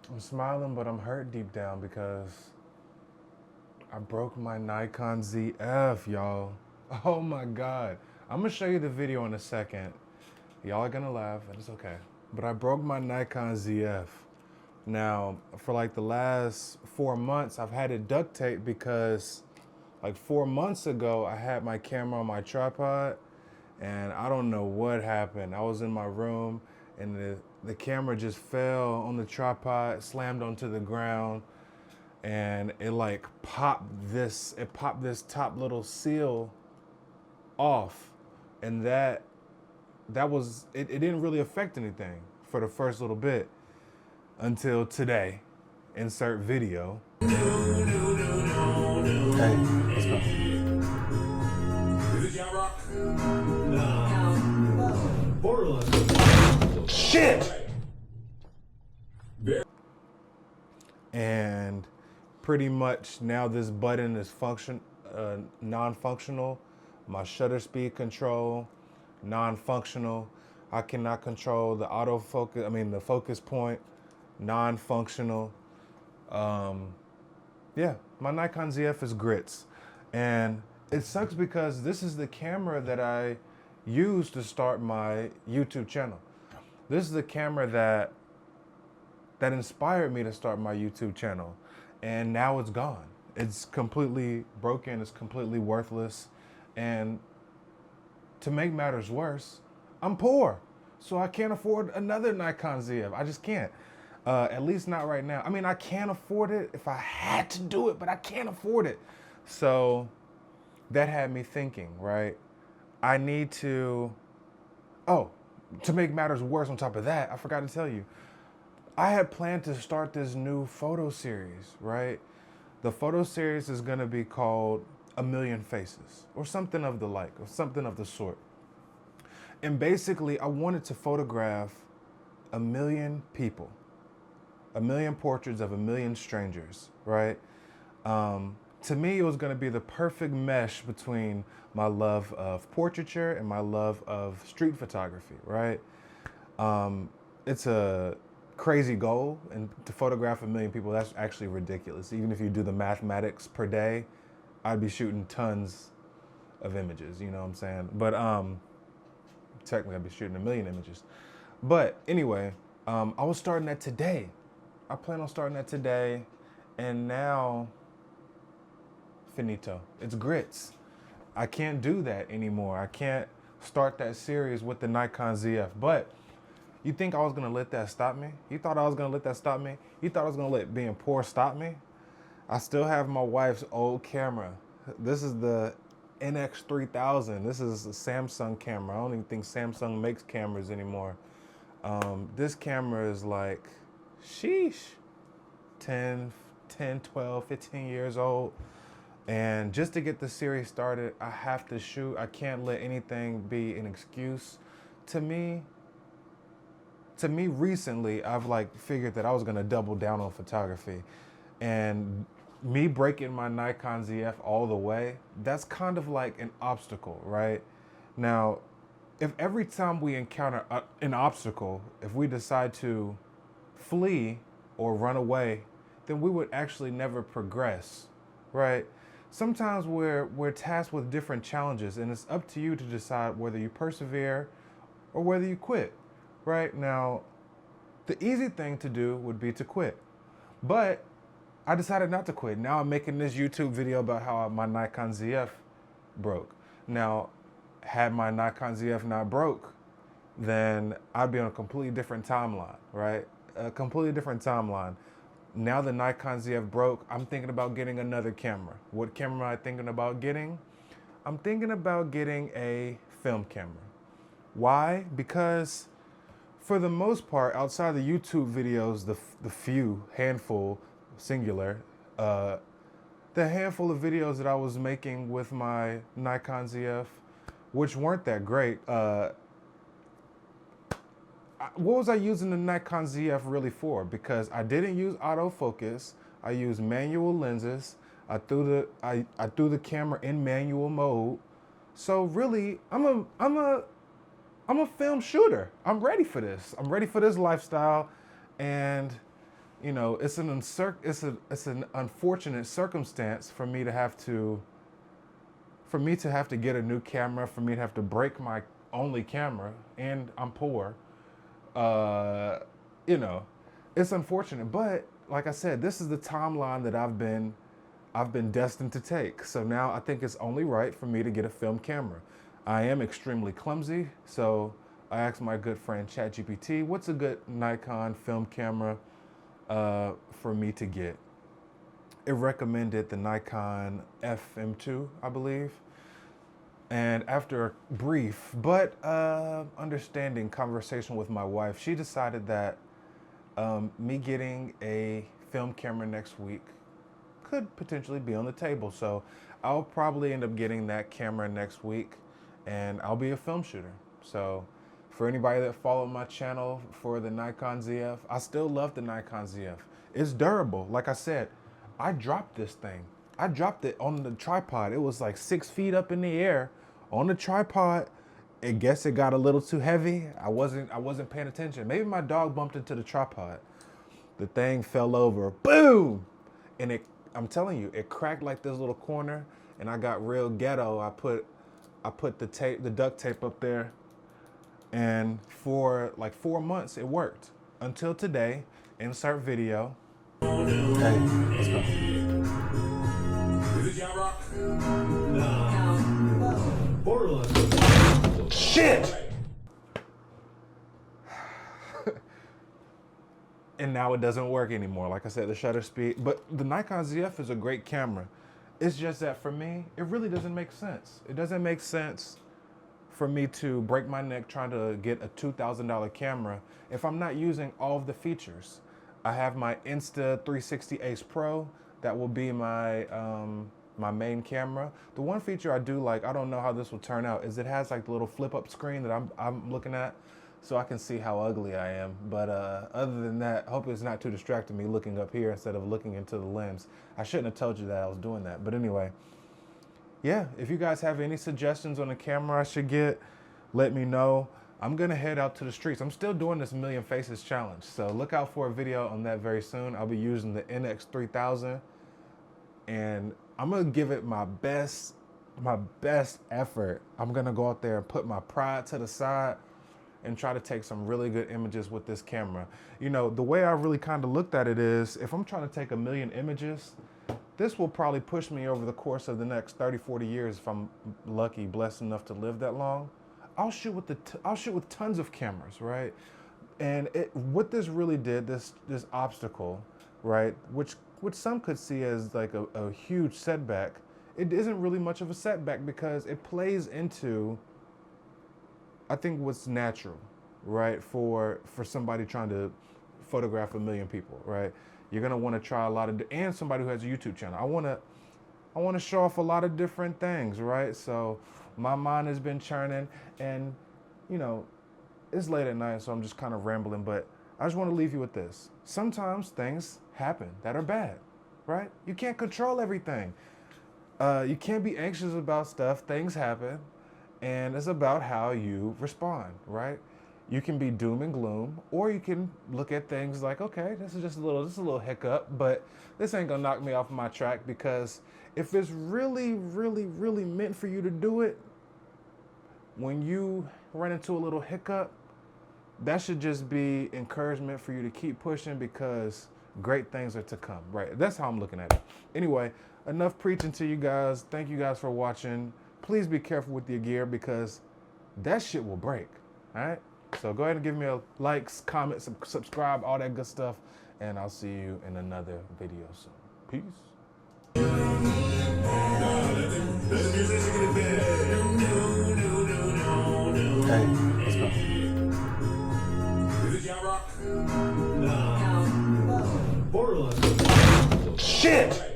I'm smiling, but I'm hurt deep down because I broke my Nikon ZF, y'all. Oh my God. I'm gonna show you the video in a second. Y'all are gonna laugh, and it's okay. But I broke my Nikon ZF. Now, for like the last 4 months, I've had it duct taped because like 4 months ago, I had my camera on my tripod, and I don't know what happened. I was in my room, and the camera just fell on the tripod, slammed onto the ground, and it like popped this top little seal off, and that was it. It didn't really affect anything for the first little bit until today. Insert video. Hey, let's go. Shit! And pretty much now this button is non-functional. My shutter speed control, non-functional. I cannot control the autofocus, the focus point, non-functional. Yeah, my Nikon ZF is grits. And it sucks because this is the camera that I used to start my YouTube channel. This is the camera that inspired me to start my YouTube channel. And now it's gone. It's completely broken, it's completely worthless. And to make matters worse, I'm poor. So I can't afford another Nikon ZF. I just can't. At least not right now. I can afford it if I had to do it, but I can't afford it. So that had me thinking, right? I need to, to make matters worse on top of that, I forgot to tell you, I had planned to start this new photo series, right? The photo series is gonna be called A Million Faces, or something of the like, or something of the sort. And basically, I wanted to photograph 1,000,000 people, 1,000,000 portraits of 1,000,000 strangers, right? To me, it was gonna be the perfect mesh between my love of portraiture and my love of street photography, right? It's a crazy goal, and to photograph 1,000,000 people, that's actually ridiculous. Even if you do the mathematics per day, I'd be shooting tons of images, you know what I'm saying? But technically I'd be shooting 1,000,000 images. But anyway, I was starting that today. I plan on starting that today, and now, finito. It's grits. I can't do that anymore. I can't start that series with the Nikon ZF. But you think I was gonna let that stop me? You thought I was gonna let that stop me? You thought I was gonna let being poor stop me? I still have my wife's old camera. This is the NX3000. This is a Samsung camera. I don't even think Samsung makes cameras anymore. This camera is like, sheesh, 10, 12, 15 years old. And just to get the series started, I have to shoot. I can't let anything be an excuse. To me recently, I've like figured that I was gonna double down on photography. And me breaking my Nikon ZF all the way, that's kind of like an obstacle, right? Now, if every time we encounter an obstacle, if we decide to flee or run away, then we would actually never progress, right? Sometimes we're tasked with different challenges, and it's up to you to decide whether you persevere or whether you quit, right? Now, the easy thing to do would be to quit, but I decided not to quit. Now I'm making this YouTube video about how my Nikon ZF broke. Now, had my Nikon ZF not broke, then I'd be on a completely different timeline, right? A completely different timeline. Now the Nikon ZF broke, I'm thinking about getting another camera. What camera am I thinking about getting? I'm thinking about getting a film camera. Why? Because for the most part, outside the YouTube videos, the handful, singular, the handful of videos that I was making with my Nikon ZF, which weren't that great, what was I using the Nikon ZF really for? Because I didn't use autofocus. I used manual lenses. I threw the camera in manual mode. So really, I'm a film shooter. I'm ready for this. I'm ready for this lifestyle, and you know, it's an unfortunate circumstance for me to have to get a new camera, for me to have to break my only camera, and I'm poor. You know, it's unfortunate, but like I said, this is the timeline that I've been destined to take. So now I think it's only right for me to get a film camera. I am extremely clumsy, so I asked my good friend ChatGPT, what's a good Nikon film camera for me to get? It recommended the Nikon FM2, I believe. And after a brief but understanding conversation with my wife, she decided that me getting a film camera next week could potentially be on the table. So I'll probably end up getting that camera next week, and I'll be a film shooter. So for anybody that followed my channel for the Nikon Zf, I still love the Nikon Zf. It's durable. Like I said, I dropped this thing. I dropped it on the tripod. It was like 6 feet up in the air on the tripod. I guess it got a little too heavy. I wasn't paying attention. Maybe my dog bumped into the tripod. The thing fell over, boom! And I'm telling you, it cracked like this little corner, and I got real ghetto. I put the duct tape up there, and for like 4 months it worked. Until today, insert video. Hey, let's go. Is it John Rock? No. Borderline. Shit! And now it doesn't work anymore. Like I said, the shutter speed. But the Nikon Zf is a great camera. It's just that for me, it really doesn't make sense. It doesn't make sense for me to break my neck trying to get a $2,000 camera if I'm not using all of the features. I have my Insta360 Ace Pro. That will be my my main camera. The one feature I do like, I don't know how this will turn out, is it has like the little flip up screen that I'm looking at, so I can see how ugly I am. But other than that, I hope it's not too distracting me looking up here instead of looking into the lens. I shouldn't have told you that I was doing that. But anyway, yeah, if you guys have any suggestions on the camera I should get, let me know. I'm gonna head out to the streets. I'm still doing this Million Faces challenge, so look out for a video on that very soon. I'll be using the NX3000, and I'm gonna give it my best effort. I'm gonna go out there and put my pride to the side and try to take some really good images with this camera. You know, the way I really kind of looked at it is, if I'm trying to take 1 million images, this will probably push me over the course of the next 30, 40 years if I'm lucky, blessed enough to live that long. I'll shoot with tons of cameras, right? And what this really did, this obstacle, right, which some could see as like a huge setback, it isn't really much of a setback because it plays into, I think, what's natural, right, for somebody trying to photograph 1 million people, right? You're gonna want to try a lot of, and somebody who has a YouTube channel. I want to show off a lot of different things, right? So my mind has been churning, and you know, it's late at night, so I'm just kind of rambling, but I just want to leave you with this. Sometimes things happen that are bad, right? You can't control everything. You can't be anxious about stuff. Things happen, and it's about how you respond, right? You can be doom and gloom, or you can look at things like, okay, this is a little hiccup, but this ain't gonna knock me off my track, because if it's really, really, really meant for you to do it, when you run into a little hiccup, that should just be encouragement for you to keep pushing, because great things are to come, right? That's how I'm looking at it. Anyway, enough preaching to you guys. Thank you guys for watching. Please be careful with your gear, because that shit will break, all right? So go ahead and give me a likes, comment, subscribe, all that good stuff, and I'll see you in another video soon. Peace. Hey, let's go. Is it John Rock? No. Borderline. Shit!